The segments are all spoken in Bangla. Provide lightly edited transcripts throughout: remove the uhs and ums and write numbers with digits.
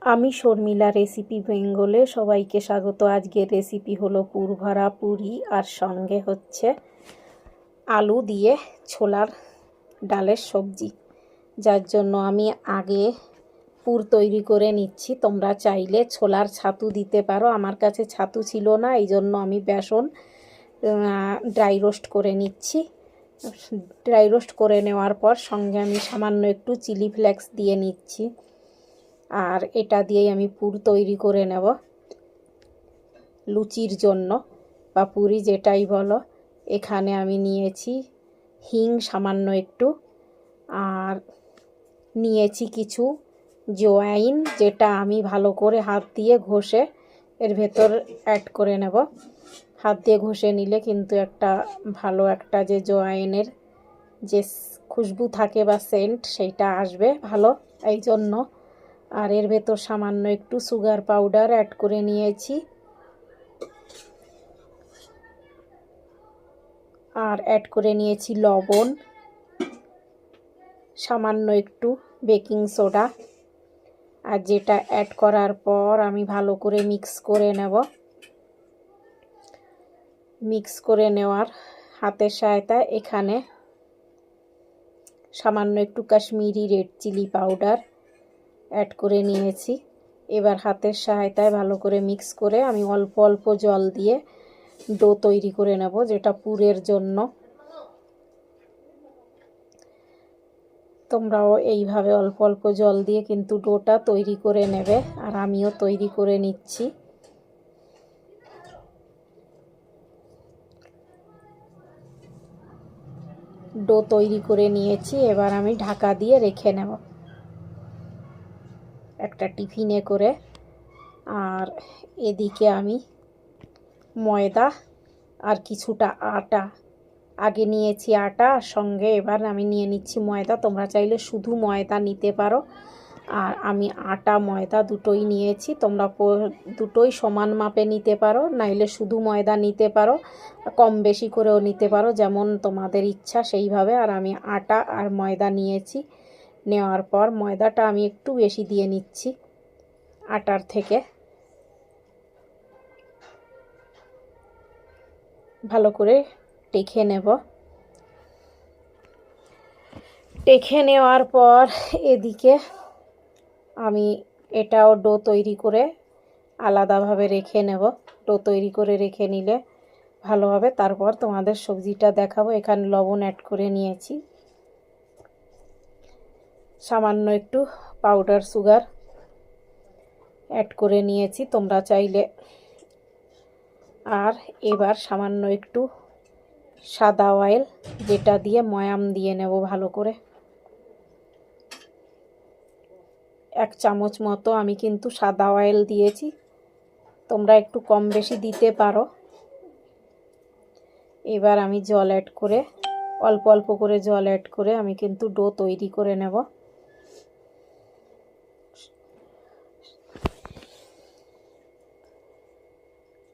আমি শর্মিলা রেসিপি বেঙ্গলে সবাইকে স্বাগত। আজকের রেসিপি হলো পুর ভরা পুরি আর সঙ্গে হচ্ছে আলু দিয়ে ছোলার ডালের সবজি, যার জন্য আমি আগে পুর তৈরি করে নিচ্ছি। তোমরা চাইলে ছোলার ছাতু দিতে পারো, আমার কাছে ছাতু ছিল না, এই জন্য আমি বেসন ড্রাই রোস্ট করে নিচ্ছি। ড্রাই রোস্ট করে নেওয়ার পর সঙ্গে আমি সামান্য একটু চিলি ফ্লেক্স দিয়ে নিচ্ছি, আর এটা দিয়েই আমি পুর তৈরি করে নেব লুচির জন্য বা পুরি যেটাই বলো। এখানে আমি নিয়েছি হিং সামান্য একটু, আর নিয়েছি কিছু জোয়াইন, যেটা আমি ভালো করে হাত দিয়ে ঘষে এর ভেতর অ্যাড করে নেব। হাত দিয়ে ঘষে নিলে কিন্তু একটা ভালো একটা যে জোয়াইনের যে খুশবু থাকে বা সেন্ট, সেইটা আসবে ভালো, এই জন্য। আর এর ভেতর সামান্য একটু সুগার পাউডার অ্যাড করে নিয়েছি, আর অ্যাড করে নিয়েছি লবণ, সামান্য একটু বেকিং সোডা। আর যেটা অ্যাড করার পর আমি ভালো করে মিক্স করে নেব। মিক্স করে নেওয়ার হাতের সহায়তায় এখানে সামান্য একটু Kashmiri red chilli powder add করে নিয়েছি। এবার হাতের সহায়তায় ভালো করে মিক্স করে আমি অল্প অল্প জল দিয়ে ডো তৈরি করে নেব, যেটা পুরের জন্য। তোমরাও এইভাবে অল্প অল্প জল দিয়ে কিন্তু ডোটা তৈরি করে নেবে, আর আমিও তৈরি করে নিচ্ছি। ডো তৈরি করে নিয়েছি, এবার আমি ঢাকা দিয়ে রেখে নেব একটা টিফিনে করে। আর এদিকে আমি ময়দা আর কিছুটা আটা আগে নিয়েছি, আটা সঙ্গে এবার আমি নিয়ে নিচ্ছি ময়দা। তোমরা চাইলে শুধু ময়দা নিতে পারো, আর আমি আটা ময়দা দুটোই নিয়েছি। তোমরা দুটোই সমান মাপে নিতে পারো, নাইলে শুধু ময়দা নিতে পারো, কম বেশি করেও নিতে পারো, যেমন তোমাদের ইচ্ছা সেইভাবে। আর আমি আটা আর ময়দা নিয়েছি। নেওয়ার পর ময়দাটা আমি একটু বেশি দিয়ে নিচ্ছি আটার থেকে। ভালো করে টেখে নেব। টেখে নেওয়ার পর এদিকে আমি এটাও ডো তৈরি করে আলাদাভাবে রেখে নেব। ডো তৈরি করে রেখে নিলে ভালো হবে। তারপর তোমাদের সবজিটা দেখাবো। এখানে লবণ অ্যাড করে নিয়েছি, সামান্য একটু পাউডার সুগার অ্যাড করে নিয়েছি, তোমরা চাইলে। আর এবার সামান্য একটু সাদা অয়েল, যেটা দিয়ে ময়াম দিয়ে নেব ভালো করে। 1 চামচ মতো আমি কিন্তু সাদা অয়েল দিয়েছি, তোমরা একটু কম বেশি দিতে পারো। এবার আমি জল অ্যাড করে অল্প অল্প করে জল অ্যাড করে আমি কিন্তু ডো তৈরি করে নেব।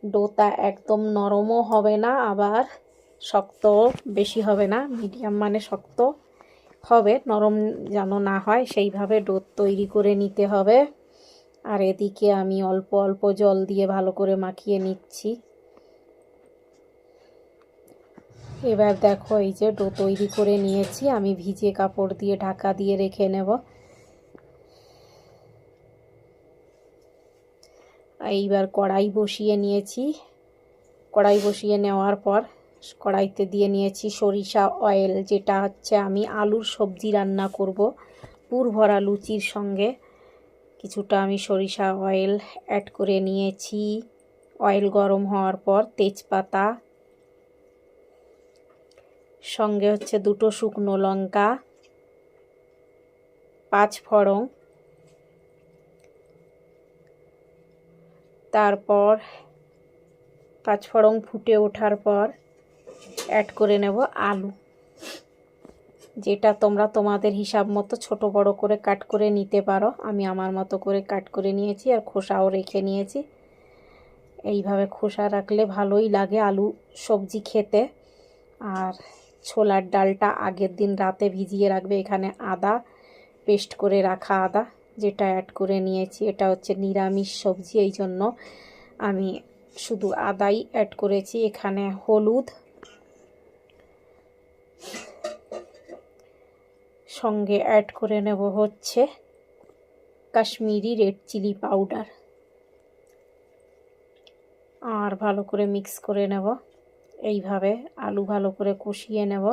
ডোটা একদম নরমও হবে না, আবার শক্ত বেশি হবে না, মিডিয়াম মানে শক্ত হবে, নরম যেন না হয়, সেইভাবে ডো তৈরি করে নিতে হবে। আর এদিকে আমি অল্প অল্প জল দিয়ে ভালো করে মাখিয়ে নিচ্ছি। এবার দেখো, এই যে ডো তৈরি করে নিয়েছি, আমি ভিজে কাপড় দিয়ে ঢাকা দিয়ে রেখে নেব। এইবার কড়াই বসিয়ে নিয়েছি। কড়াই বসিয়ে নেওয়ার পর কড়াইতে দিয়ে নিয়েছি সরিষা অয়েল, যেটা হচ্ছে আমি আলুর সবজি রান্না করব পুর ভরা লুচির সঙ্গে। কিছুটা আমি সরিষা অয়েল অ্যাড করে নিয়েছি। অয়েল গরম হওয়ার পর তেজপাতা, সঙ্গে হচ্ছে 2টো শুকনো লঙ্কা, 5 ফোড়ন, তারপর 5 ফোড়ন ফুটে ওঠার পর অ্যাড করে নেব আলু, যেটা তোমরা তোমাদের হিসাব মতো ছোট বড় করে কাট করে নিতে পারো। আমি আমার মতো করে কাট করে নিয়েছি, আর খোসাও রেখে নিয়েছি। এইভাবে খোসা রাখলে ভালোই লাগে আলু সবজি খেতে। আর ছোলার ডালটা আগের দিন রাতে ভিজিয়ে রাখবে। এখানে আদা পেস্ট করে রাখা আদা যেটা অ্যাড করে নিয়েছি। এটা হচ্ছে নিরামিষ সবজি, এই জন্য আমি শুধু আদাই অ্যাড করেছি। এখানে হলুদ, সঙ্গে অ্যাড করে নেব হচ্ছে কাশ্মীরি রেড চিলি পাউডার, আর ভালো করে মিক্স করে নেব। এইভাবে আলু ভালো করে কষিয়ে নেব।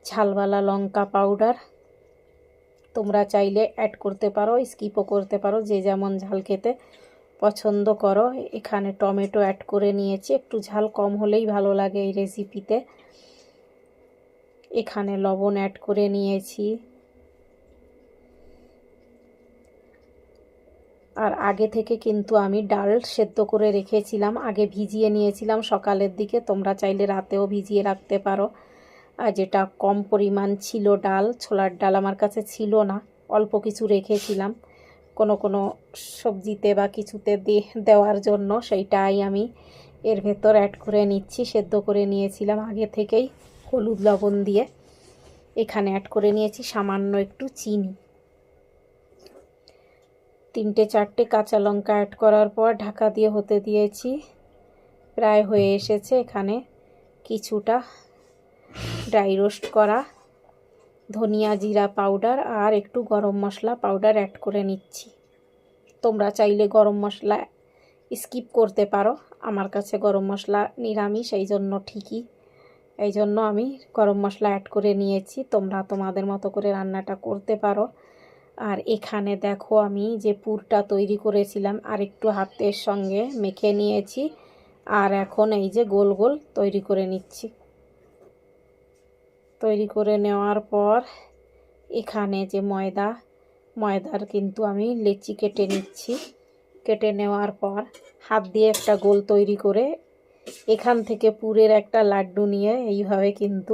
ঝালওয়ালা লঙ্কা পাউডার তোমরা চাইলে অ্যাড করতে পারো, স্কিপও করতে পারো, যে যেমন ঝাল খেতে পছন্দ করো। এখানে টমেটো অ্যাড করে নিয়েছি, একটু ঝাল কম হলেই ভালো লাগে এই রেসিপিতে। এখানে লবণ অ্যাড করে নিয়েছি। আর আগে থেকে কিন্তু আমি ডাল সেদ্ধ করে রেখেছিলাম, আগে ভিজিয়ে নিয়েছিলাম সকালের দিকে। তোমরা চাইলে রাতেও ভিজিয়ে রাখতে পারো। আর যেটা কম পরিমাণ ছিল ডাল, ছোলার ডাল আমার কাছে ছিল না, অল্প কিছু রেখেছিলাম কোনো সবজিতে বা কিছুতে দেওয়ার জন্য, সেইটাই আমি এর ভেতর অ্যাড করে নিচ্ছি। সেদ্ধ করে নিয়েছিলাম আগে থেকেই হলুদ লবণ দিয়ে। এখানে অ্যাড করে নিয়েছি সামান্য একটু চিনি। 3-4টে কাঁচা লঙ্কা অ্যাড করার পর ঢাকা দিয়ে হতে দিয়েছি। প্রায় হয়ে এসেছে। এখানে কিছুটা ড্রাই রোস্ট করা ধনিয়া জিরা পাউডার আর একটু গরম মশলা পাউডার অ্যাড করে নিচ্ছি। তোমরা চাইলে গরম মশলা স্কিপ করতে পারো, আমার কাছে গরম মশলা নিরামিষ, এই জন্য আমি গরম মশলা অ্যাড করে নিয়েছি। তোমরা তোমাদের মতো করে রান্নাটা করতে পারো। আর এখানে দেখো আমি যে পুরটা তৈরি করেছিলাম আর একটু হাতের সঙ্গে মেখে নিয়েছি, আর এখন এই যে গোল গোল তৈরি করে নিচ্ছি। তৈরি করে নেওয়ার পর এখানে যে ময়দার কিন্তু আমি লেচি কেটে নিচ্ছি। কেটে নেওয়ার পর হাত দিয়ে একটা গোল তৈরি করে এখান থেকে পুরের একটা লাড্ডু নিয়ে এইভাবে কিন্তু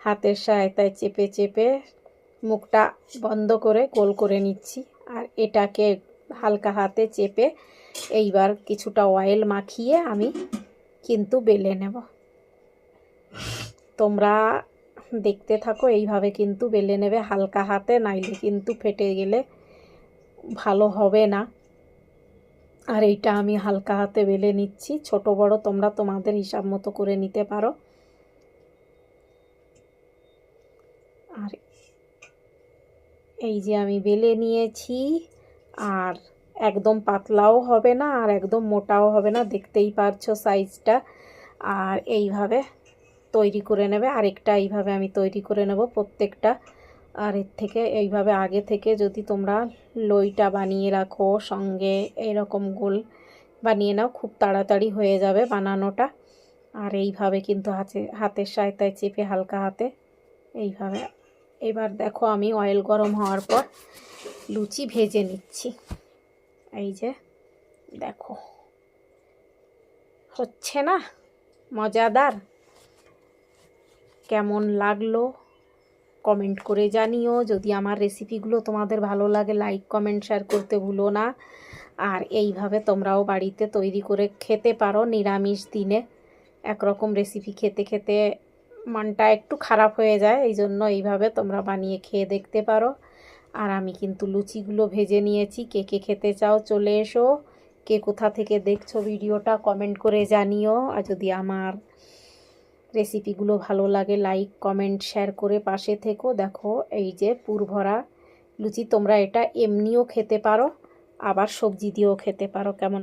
হাতের সহায়তায় চেপে চেপে মুখটা বন্ধ করে গোল করে নিচ্ছি। আর এটাকে হালকা হাতে চেপে এইবার কিছুটা অয়েল মাখিয়ে আমি কিন্তু বেলে নেব। তোমরা দেখতে থাকো, এইভাবে কিন্তু বেলে নেবে হালকা হাতে, নাইলে কিন্তু ফেটে গেলে ভালো হবে না। আর এইটা আমি হালকা হাতে বেলে নিচ্ছি। ছোট বড় তোমরা তোমাদের হিসাব মতো করে নিতে পারো। আর এই যে আমি বেলে নিয়েছি, আর একদম পাতলাও হবে না আর একদম মোটাও হবে না, দেখতেই পারছো সাইজটা। আর এইভাবে তৈরি করে নেবে। আরেকটা এইভাবে আমি তৈরি করে নেব প্রত্যেকটা। আর এর থেকে এইভাবে আগে থেকে যদি তোমরা লইটা বানিয়ে রাখো, সঙ্গে এরকম গোল বানিয়ে নাও, খুব তাড়াতাড়ি হয়ে যাবে বানানোটা। আর এইভাবে কিন্তু হাতের সহায়তায় চেপে হালকা হাতে এইভাবে। এবার দেখো আমি অয়েল গরম হওয়ার পর লুচি ভেজে নিচ্ছি। এই যে দেখো, হচ্ছে না মজাদার? কেমন লাগলো কমেন্ট করে জানিও। যদি আমার রেসিপিগুলো তোমাদের ভালো লাগে লাইক কমেন্ট শেয়ার করতে ভুলো না। আর এইভাবে তোমরাও বাড়িতে তৈরি করে খেতে পারো নিরামিষ দিনে। একরকম রেসিপি খেতে খেতে মনটা একটু খারাপ হয়ে যায়, এই জন্য এইভাবে তোমরা বানিয়ে খেয়ে দেখতে পারো। আর আমি কিন্তু লুচিগুলো ভেজে নিয়েছি। কে কে খেতে চাও চলে এসো। কে কোথা থেকে দেখছো ভিডিওটা কমেন্ট করে জানিও। আর যদি আমার রেসিপিগুলো ভালো লাগে লাইক কমেন্ট শেয়ার করে পাশে থেকো। দেখো এই যে পুর ভরা লুচি, তোমরা এটা এমনিও খেতে পারো, আবার সবজি দিয়েও খেতে পারো। কেমন